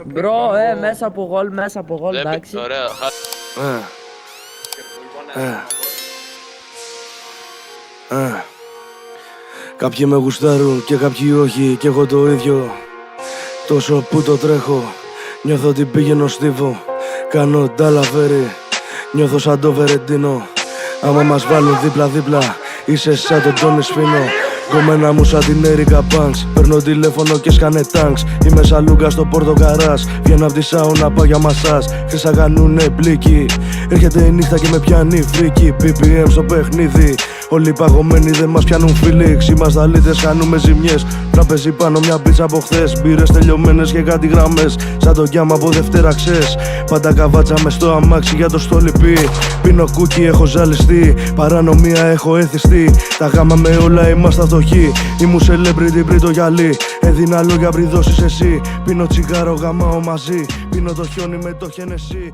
Μπρο, μέσα από γολ, εντάξει. Ωραία. Κάποιοι με γουστάρουν και κάποιοι όχι, κι εγώ το ίδιο. Τόσο που το τρέχω, νιώθω ότι πήγαινω στίβο. Κάνω νταλαβέρι, νιώθω σαν το Βερεντίνο. Άμα μας βάλουν δίπλα-δίπλα, είσαι σαν τον Τόνι Σφίνο. Κομμένα μου σαν την Έρικα Πανks. Παίρνω τηλέφωνο και σκάνε τάγκς. Είμαι σαν Λούκα στο Πόρτο Καράς. Βγαίνω απ' τη σάουνα, πάω για μασάζ. Χρυσά κάνουνε μπλίκι. Έρχεται η νύχτα και με πιάνει φρίκι. BPM στο παιχνίδι. Όλοι παγωμένοι δεν μας πιάνουν φίλοι. Είμαστε αλήτες, κάνουμε ζημιές. Τραπέζι πάνω μια μπίτσα από χθες. Μπύρες τελειωμένες και κάτι γραμμές. Σαν το γκιάμα από Δευτέρα ξες. Πάντα καβάτσα μες στο αμάξι για το στολιπί. Πίνω κούκι, έχω ζαλιστεί. Παρανομία έχω εθιστεί. Τα γάμα με όλα είμαστε φτωχοί. Ήμουν celebrity πριν το γυαλί. Έδινα λόγια πριν δώσεις εσύ. Πίνω τσιγάρο, γαμάω μαζί. Πίνω το χιόνι με το Χένεσι.